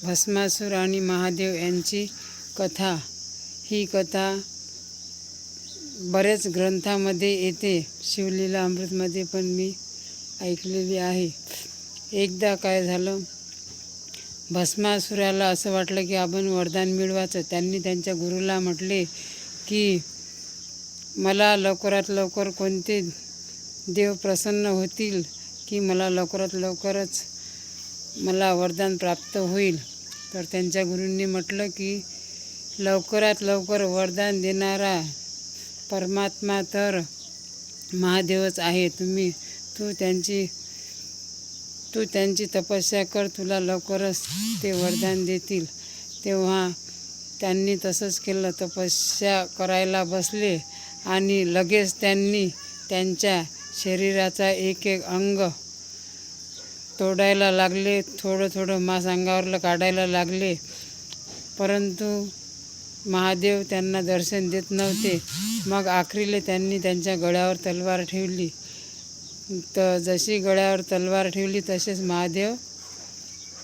भस्मासूर आणि महादेव यांची कथा. ही कथा बऱ्याच ग्रंथामध्ये येते, शिवलीला अमृतमध्ये पण मी ऐकलेली आहे. एकदा काय झालं, भस्मासुराला असं वाटलं की आपण वरदान मिळवायचं. त्यांनी त्यांच्या गुरुला म्हटले की मला लवकरात लवकर कोणते देव प्रसन्न होतील की मला लवकरात लवकरच मला वरदान प्राप्त होईल. तर त्यांच्या गुरूंनी म्हटलं की लवकरात लवकर वरदान देणारा परमात्मा तर महादेवच आहे. तू त्यांची तपस्या कर, तुला लवकरच ते वरदान देतील. तेव्हा त्यांनी तसंच केलं. तपस्या करायला बसले आणि लगेच त्यांनी त्यांच्या शरीराचा एक एक अंग तोडायला लागले. थोडं थोडं मांस अंगावरलं काढायला लागले, परंतु महादेव त्यांना दर्शन देत नव्हते. मग आखरीला त्यांनी त्यांच्या गळ्यावर तलवार ठेवली. तर जशी गळ्यावर तलवार ठेवली तसेच महादेव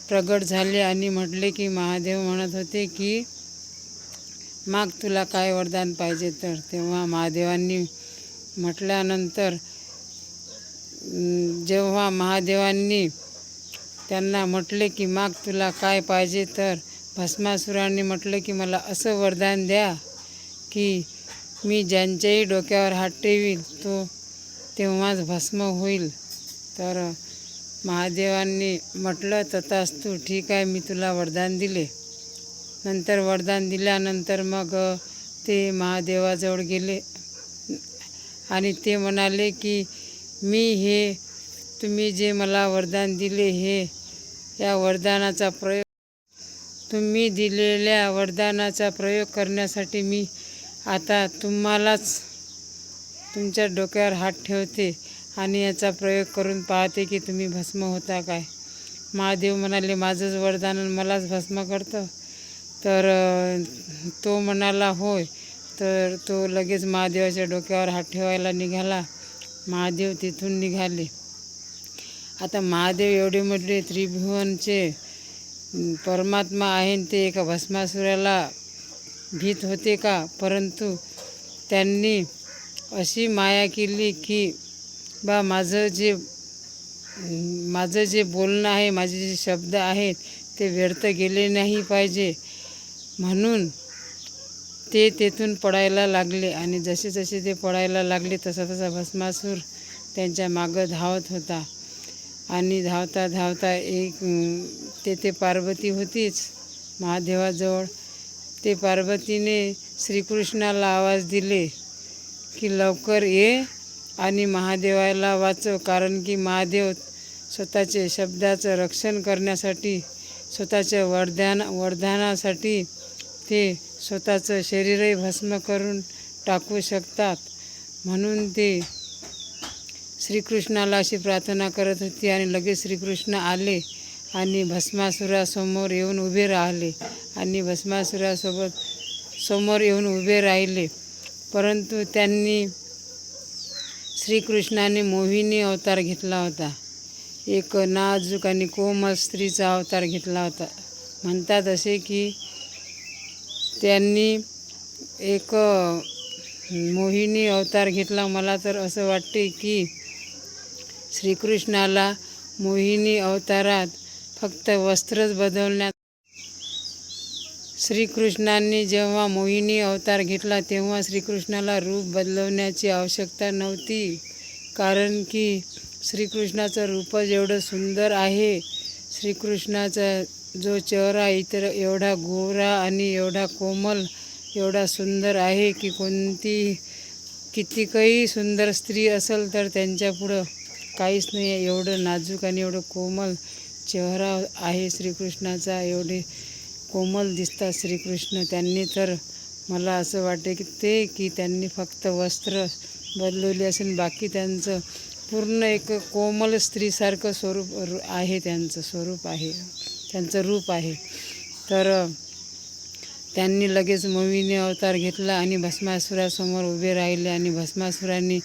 प्रगट झाले आणि म्हटले की महादेव म्हणत होते की माग तुला काय वरदान पाहिजे तर. तेव्हा महादेवांनी म्हटल्यानंतर जेव्हा महादेवांनी त्यांना म्हटले की माग तुला काय पाहिजे तर भस्मासुराने म्हटले की मला असं वरदान द्या की मी ज्यांच्याही डोक्यावर हात ठेवील तो तेव्हाच भस्म होईल. तर महादेवांनी म्हटलं तथास्तु, ठीक आहे, मी तुला वरदान दिले. नंतर वरदान दिल्यानंतर मग ते महादेवाजवळ गेले आणि ते म्हणाले की तुम्ही जे मला वरदान दिले या वरदानाचा प्रयोग तुम्ही दिलेल्या वरदानाचा प्रयोग करण्यासाठी मी आता तुम्हालाच तुमच्या डोक्यावर हात ठेवते आणि याचा प्रयोग करून पाहते की तुम्ही भस्म होता काय. महादेव म्हणाले माझंच वरदान मलाच भस्म करतं. तर तो म्हणाला होय. तर तो लगेच महादेवाच्या डोक्यावर हात ठेवायला निघाला. महादेव तिथून निघाले. आता महादेव एवढे मोठे त्रिभुवनचे परमात्मा आहे, ते एका भस्मासुराला भीत होते का? परंतु त्यांनी अशी माया केली की माझं जे बोलणं आहे, माझे जे शब्द आहेत ते व्यर्थ गेले नाही पाहिजे, म्हणून ते तेथून पळायला लागले. आणि जसे जसे ते पळायला लागले तसा तसा भस्मासूर त्यांच्या मागं धावत होता. आणि धावता धावता तेथे पार्वती होतीच महादेवाजवळ. ते पार्वतीने श्रीकृष्णाला आवाज दिले की लवकर ये आणि महादेवाला वाचव. कारण की महादेव स्वतःचे शब्दाचं रक्षण करण्यासाठी, स्वतःच्या वरदानासाठी ते स्वतःचं शरीरही भस्म करून टाकू शकतात. म्हणून ते श्रीकृष्णाला अशी प्रार्थना करत होती. आणि लगेच श्रीकृष्ण आले आणि भस्मासुरासमोर येऊन उभे राहिले आणि भस्मासुरासोबत समोर येऊन उभे राहिले. परंतु श्रीकृष्णाने मोहिनी अवतार घेतला होता. एक नाजूक आणि कोमल स्त्रीचा अवतार घेतला होता. म्हणतात असे की त्यांनी एक मोहिनी अवतार घेतला. मला तर असं वाटते की श्रीकृष्णाला मोहिनी अवतारात फक्त वस्त्रच बदलण्यात. श्रीकृष्णांनी जेव्हा मोहिनी अवतार घेतला तेव्हा श्रीकृष्णाला रूप बदलवण्याची आवश्यकता नव्हती. कारण की श्रीकृष्णाचं रूपच एवढं सुंदर आहे. श्रीकृष्णाचा जो चेहरा इतर एवढा गोरा आणि एवढा कोमल, एवढा सुंदर आहे की कितीकही सुंदर स्त्री असेल तर त्यांच्यापुढं काहीच नाही आहे. एवढं नाजूक आणि एवढं कोमल चेहरा आहे श्रीकृष्णाचा. एवढे कोमल दिसतात श्रीकृष्ण. त्यांनी तर मला असं वाटते की त्यांनी फक्त वस्त्र बदलवले असेल, बाकी त्यांचं पूर्ण एक कोमल स्त्रीसारखं स्वरूप आहे. त्यांचं स्वरूप आहे, त्यांचं रूप आहे. तर त्यांनी लगेच मोहिनी अवतार घेतला आणि भस्मासुरासमोर उभे राहिले. आणि भस्मासुरांनी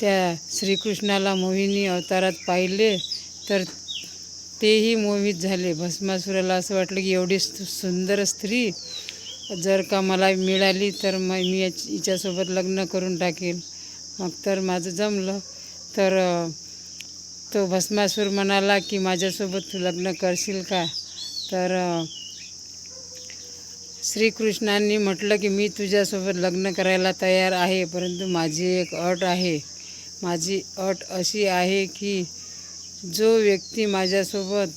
त्या श्रीकृष्णाला मोहिनी अवतारात पाहिले तर तेही मोहित झाले. भस्मासुराला असं वाटलं की एवढी सुंदर स्त्री जर का मला मिळाली तर मग मी हिच्यासोबत लग्न करून टाकेल. मग तर माझं जमलं. तर तो भस्मासूर म्हणाला की माझ्यासोबत तू लग्न करशील का? तर श्रीकृष्णांनी म्हटलं की मी तुझ्यासोबत लग्न करायला तयार आहे, परंतु माझी एक अट आहे. माझी अट अशी आहे की जो व्यक्ती माझ्यासोबत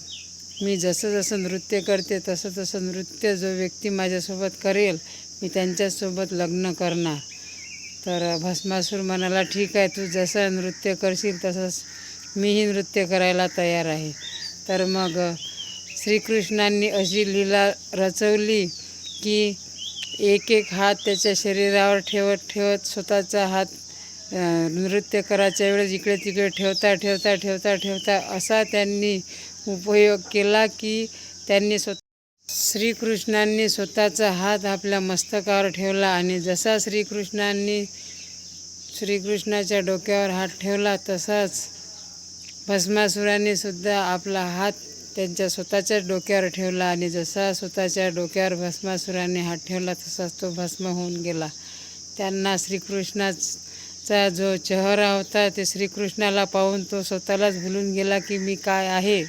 मी जसं जसं नृत्य करते तसं तसं नृत्य जो व्यक्ती माझ्यासोबत करेल मी त्यांच्यासोबत लग्न करणार. तर भस्मासूर म्हणाला ठीक आहे, तू जसं नृत्य करशील तसंच मीही नृत्य करायला तयार आहे. तर मग श्रीकृष्णांनी अशी लीला रचवली की एक एक हात त्याच्या शरीरावर ठेवत ठेवत स्वतःचा हात नृत्य करायच्या वेळेस इकडे तिकडे ठेवता ठेवता ठेवता ठेवता असा त्यांनी उपयोग केला की त्यांनी श्रीकृष्णांनी स्वतःचा हात आपल्या मस्तकावर ठेवला आणि जसा श्रीकृष्णाच्या डोक्यावर हात ठेवला तसाच भस्मासुराने सुद्धा आपला हात त्यांच्या स्वतःच्याच डोक्यावर ठेवला आणि जसा स्वतःच्या डोक्यावर भस्मासुराने हात ठेवला तसाच तो भस्म होऊन गेला. त्यांना श्रीकृष्णाचा जो चेहरा होता ते श्रीकृष्णाला पाहून तो स्वतःलाच भुलून गेला की मी काय आहे,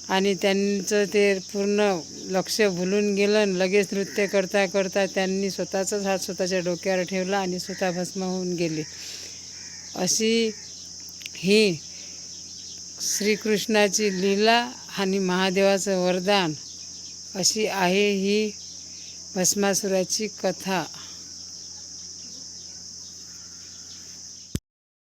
आणि त्यांचं ते पूर्ण लक्ष भुलून गेलं. लगेच नृत्य करता करता त्यांनी स्वतःचाच हात स्वतःच्या डोक्यावर ठेवला आणि स्वतः भस्म होऊन गेले. अशी ही श्रीकृष्णाची लीला आणि महादेवाचं वरदान अशी आहे ही भस्मासुराची कथा.